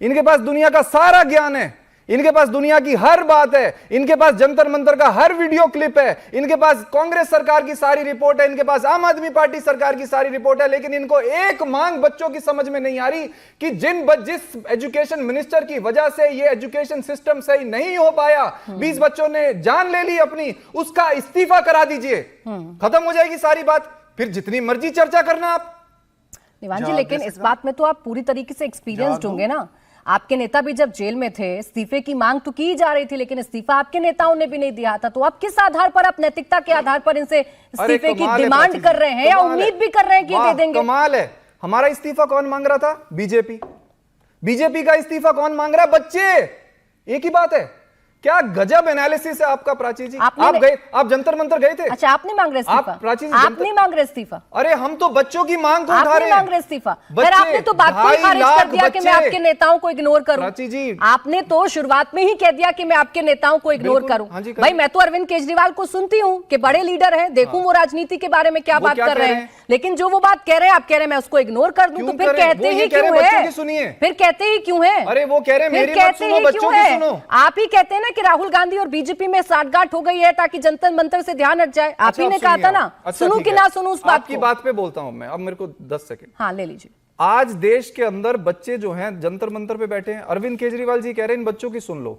इनके पास दुनिया का सारा ज्ञान है, इनके पास दुनिया की हर बात है, इनके पास जंतर मंतर का हर वीडियो क्लिप है, इनके पास कांग्रेस सरकार की सारी रिपोर्ट है, इनके पास आम आदमी पार्टी सरकार की सारी रिपोर्ट है, लेकिन इनको एक मांग बच्चों की समझ में नहीं आ रही कि जिस एजुकेशन मिनिस्टर की वजह से ये एजुकेशन सिस्टम सही नहीं हो पाया, 20 बच्चों ने जान ले ली अपनी, उसका इस्तीफा करा दीजिए, खत्म हो जाएगी सारी बात, फिर जितनी मर्जी चर्चा करना आप। निवान जी, लेकिन इस बात में तो आप पूरी तरीके से एक्सपीरियंस्ड होंगे ना। आपके नेता भी जब जेल में थे, इस्तीफे की मांग तो की जा रही थी, लेकिन इस्तीफा आपके नेताओं ने भी नहीं दिया था। तो आप किस आधार पर, आप नैतिकता के आधार पर इनसे इस्तीफे की डिमांड कर रहे हैं या उम्मीद भी कर रहे हैं कि दे देंगे? कमाल है। हमारा इस्तीफा कौन मांग रहा था? बीजेपी। बीजेपी का इस्तीफा कौन मांग रहा है? बच्चे। एक ही बात है। क्या गजब एनालिसिस है आपका प्राची जी। आप गए, आप जंतर मंतर गए थे? अच्छा, आप नहीं मांग रहे इस्तीफा? आप नहीं मांग रहे इस्तीफा? अरे हम तो बच्चों की मांग को उठा रहे हैं। मांग रहे इस्तीफा? आपने तो बात को खारिज कर दिया कि मैं आपके नेताओं को इग्नोर करूं। प्राची जी, आपने तो शुरुआत में ही कह दिया कि मैं आपके नेताओं को इग्नोर करूं। भाई, मैं तो अरविंद केजरीवाल को सुनती हूं कि बड़े लीडर हैं, देखूं वो राजनीति के बारे में क्या बात कर रहे हैं, लेकिन जो वो बात कह रहे हैं, आप कह रहे हैं मैं उसको इग्नोर कर दूं, तो फिर कहते ही क्यों है? फिर कहते ही क्यों है? अरे वो कह रहे हैं मेरी बात सुनो, बच्चों की सुनो। आप ही कहते हैं ना कि राहुल गांधी और बीजेपी में साठगांठ हो गई है ताकि जंतर मंतर से ध्यान हट जाए। आप ही ने कहा था ना। सुनूं कि ना सुनूं उस बात की बात पे बोलता हूं मैं। अब मेरे को 10 सेकंड। हाँ, ले लीजिए। आज देश के अंदर बच्चे जो हैं जंतर मंतर पे बैठे हैं, अरविंद केजरीवाल जी कह रहे हैं इन बच्चों की सुन लो,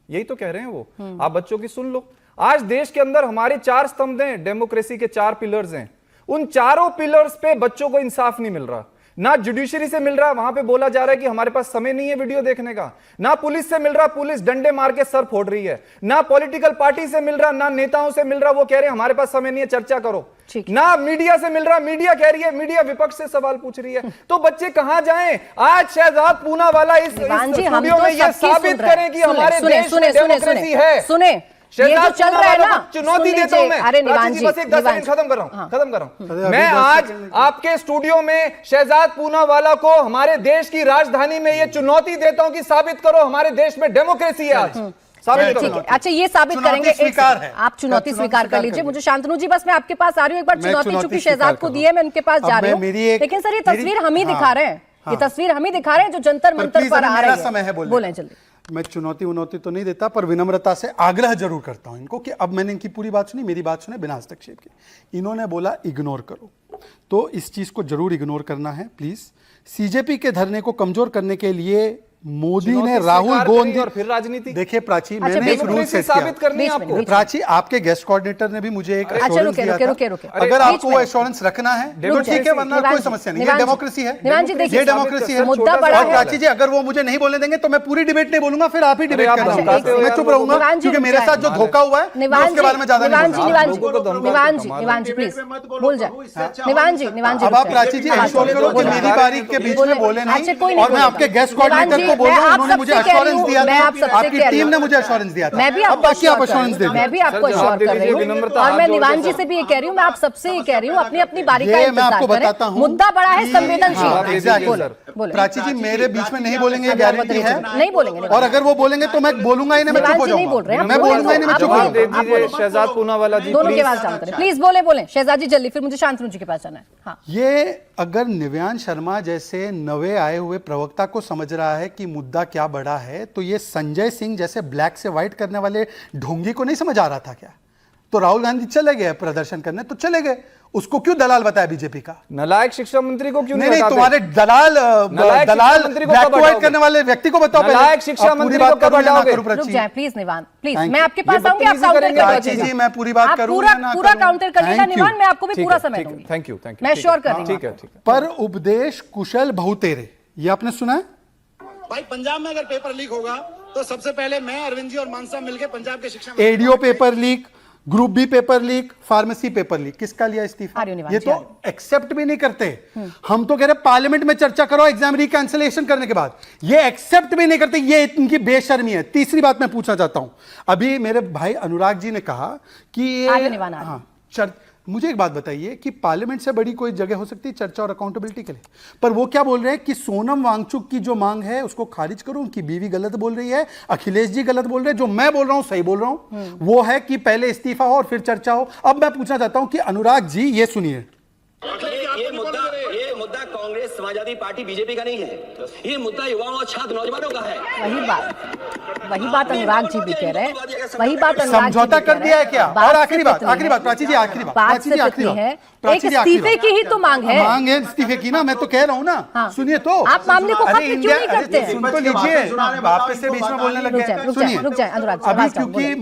यही तो कह रहे हैं वो, आप बच्चों की सुन लो। आज देश के अंदर हमारे 4 स्तंभ हैं, डेमोक्रेसी के 4 पिलर्स हैं, उन चारों पिलर्स पे बच्चों को इंसाफ नहीं मिल रहा। ना जुडिशरी से मिल रहा, वहां पे बोला जा रहा है कि हमारे पास समय नहीं है वीडियो देखने का। ना पुलिस से मिल रहा, पुलिस डंडे मार के सर फोड़ रही है। ना पॉलिटिकल पार्टी से मिल रहा, ना नेताओं से मिल रहा, वो कह रहे हैं हमारे पास समय नहीं है, चर्चा करो। ना मीडिया से मिल रहा, मीडिया कह रही है, मीडिया विपक्ष से सवाल पूछ रही है। तो बच्चे कहां जाएं? आज शहजाद पूनावाला इस स्टूडियो में ये साबित करें कि हमारे देश में डेमोक्रेसी है। सुने, ये जो चल रहा है ना, चुनौती देता हूं मैं। अरे निवान जी, बस एक 10 सेकंड खत्म कर रहा हूं। मैं आज आपके स्टूडियो में शहजाद पूनावाला को हमारे देश की राजधानी में ये चुनौती देता हूं कि साबित करो हमारे देश में डेमोक्रेसी है आज। साबित करो। अच्छा, ये साबित करेंगे। आप चुनौती स्वीकार कर लीजिए। मुझे शांतनु जी, बस मैं आपके पास आ रही हूँ। एक बार चुनौती चूंकि शहजाद को दी है, मैं उनके पास जा रही हूँ। लेकिन सर, ये तस्वीर हम ही दिखा रहे हैं, ये तस्वीर हम ही दिखा रहे हैं जो जंतर मंतर पर आ रही है। बोलें जल्दी। मैं चुनौती उनौती तो नहीं देता, पर विनम्रता से आग्रह जरूर करता हूं इनको कि अब मैंने इनकी पूरी बात सुनी, मेरी बात सुने बिना हस्तक्षेप के। इन्होंने बोला इग्नोर करो, तो इस चीज को जरूर इग्नोर करना है प्लीज। सीजेपी के धरने को कमजोर करने के लिए मोदी ने राहुल गांधी और फिर राजनीति। देखिए प्राची, मैंने एक रूल सेट किया। प्राची, आपके गेस्ट कोऑर्डिनेटर ने भी मुझे एक एश्योरेंस दिया था। अगर आपको वो एश्योरेंस रखना है तो ठीक है, वरना कोई समस्या नहीं। ये डेमोक्रेसी है, ये डेमोक्रेसी है। और प्राची जी, अगर वो मुझे नहीं बोलने देंगे तो मैं पूरी डिबेट नहीं बोलूंगा, फिर आप ही डिबेट करना। मैं चुप रहूंगा क्योंकि मेरे साथ जो धोखा हुआ है उसके बारे में ज्यादा नहीं बोलूंगा। निवान जी प्लीज बोल जाए। निवान जी अब आप प्राची जी इंश्योर करो कि मेरी बारी के बीच में बोले नहीं, और मैं आपके गेस्ट कोऑर्डिनेटर को बोल रहा हूं, उन्होंने मुझे एश्योरेंस दिया था, आपकी टीम ने मुझे एश्योरेंस दिया था। मैं भी आपको एश्योरेंस दे, मैं भी आपको एश्योर कर रही हूं, और मैं निवान जी से भी ये कह रही हूं, मैं आप सबसे ये कह रही हूं, अपनी अपनी बारी का इंतजार करें। मुद्दा बड़ा है, संवेदनशील। प्राची जी, मेरे बीच में नहीं बोलेंगे, गारंटी है नहीं बोलेंगे, और अगर वो बोलेंगे तो मैं बोलूंगा ही नहीं, मैं चुप हो जाऊंगा। मैं बोलूंगा ही नहीं, मैं चुप हो जाऊंगा। शहजाद पूनावाला जी दोनों के पास जानते हैं, प्लीज बोले शहजाद जी जल्दी, फिर मुझे शांतनु जी के पास जाना है। हाँ, ये अगर निव्यान शर्मा जैसे नवे आए हुए प्रवक्ता को समझ रहा है कि मुद्दा क्या बड़ा है, तो ये संजय सिंह जैसे ब्लैक से व्हाइट करने वाले ढोंगी को नहीं समझ आ रहा था क्या? तो राहुल गांधी चले गए प्रदर्शन करने, तो चले गए, उसको क्यों दलाल बताया बीजेपी का? नालायक शिक्षा मंत्री को क्यों नहीं, तुम्हारे दलाल ब्लैक व्हाइट करने वाले व्यक्ति को बताओ। नालायक शिक्षा मंत्री को कब हटाओगे? रुक जाए प्लीज निवान, प्लीज मैं आपके पास आऊंगी, आप काउंटर प्राची जी, मैं पूरी बात करूंगा ना, पूरा काउंटर करिएगा निवान, मैं आपको भी पूरा समय दूंगी। थैंक यू, मैं श्योर कर रही हूं। ठीक है। पर उपदेश कुशल बहुतेरे, ये आपने सुना है? भाई, पंजाब में अगर पेपर लीक होगा तो सबसे पहले मैं, अरविंद जी और मान साहब मिलकर पंजाब के शिक्षा, ADO paper leak, group B paper leak, pharmacy paper leak, किसका लिया इस्तीफा? ये तो एक्सेप्ट भी नहीं करते। हम तो कह रहे पार्लियामेंट में चर्चा करो एग्जाम रिकैंसिलेशन करने के बाद, ये एक्सेप्ट भी नहीं करते। ये इनकी बेशर्मी है। तीसरी बात मैं पूछना चाहता हूं, अभी मेरे भाई अनुराग जी ने कहा कि मुझे एक बात बताइए कि पार्लियामेंट से बड़ी कोई जगह हो सकती है चर्चा और अकाउंटेबिलिटी के लिए? पर वो क्या बोल रहे हैं कि सोनम वांगचुक की जो मांग है उसको खारिज करो, उनकी बीवी गलत बोल रही है, अखिलेश जी गलत बोल रहे हैं, जो मैं बोल रहा हूं सही बोल रहा हूं, वो है कि पहले इस्तीफा हो और फिर चर्चा हो। अब मैं पूछना चाहता हूं कि अनुराग जी, ये सुनिए। ये मुद्दा कांग्रेस समाजवादी पार्टी बीजेपी का नहीं है, ये मुद्दा युवाओं और छात्र नौजवानों का है। वही बात अनुराग जी भी कह रहे हैं, वही बात अनुराग जी समझौता भी कर कह दिया है रहे क्या? हैं। और आखिरी बात प्राची जी, आखिरी बात बात प्राची जी, सिर्फ आखिरी इतनी है, बात प्राची एक जी, आखिरी इस्तीफे बात। की ही तो मांग है। मांग है इस्तीफे की ना, मैं तो कह रहा हूँ ना, सुनिए तो आप मामले को खत्म क्यों नहीं करते हैं? सुन तो लीजिए, वापस से बीच में बोलने लग गए। रुक जाए अनुराग, अभी क्योंकि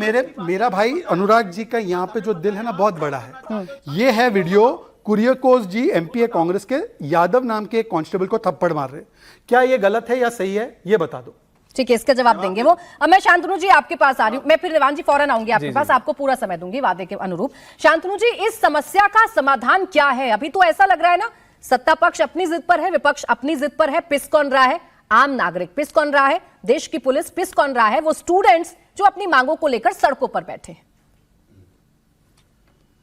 मेरा भाई अनुराग जी का यहाँ पे जो दिल है ना बहुत बड़ा है। ये है वीडियो, कुरियकोस जी एमपी कांग्रेस के, यादव नाम के एक कांस्टेबल को थप्पड़ मार रहे। क्या ये गलत है या सही है, ये बता दो। ठीक है, इसका जवाब देंगे वो। अब मैं शांतनु जी आपके पास आ रही हूँ, मैं फिर रिवान जी फौरन आऊंगी आपके पास, आपको पूरा समय दूंगी वादे के अनुरूप। शांतनु जी, इस समस्या का समाधान क्या है? अभी तो ऐसा लग रहा है ना, सत्ता पक्ष अपनी जिद पर है, विपक्ष अपनी जिद पर है, पिस कौन रहा है? आम नागरिक पिस कौन रहा है? देश की पुलिस पिस कौन रहा है? वो स्टूडेंट्स जो अपनी मांगों को लेकर सड़कों पर बैठे।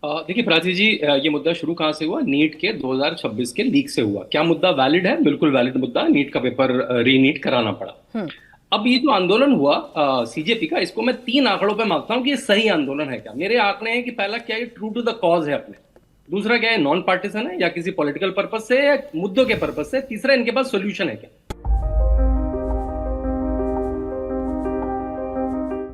देखिए प्राची जी, ये मुद्दा शुरू कहां से हुआ? नीट के 2026 के लीक से हुआ। क्या मुद्दा वैलिड है? बिल्कुल वैलिड मुद्दा। नीट का पेपर रीनीट कराना पड़ा। अब ये जो आंदोलन हुआ सीजेपी का, इसको मैं 3 आंकड़ों पे मानता हूं कि ये सही आंदोलन है क्या। मेरे आंकड़े हैं कि पहला क्या है, ट्रू टू द कॉज है अपने, दूसरा क्या है, नॉन पार्टिसन है या किसी पॉलिटिकल पर्पज से या मुद्दों के पर्पज से, तीसरा इनके पास सोल्यूशन है क्या।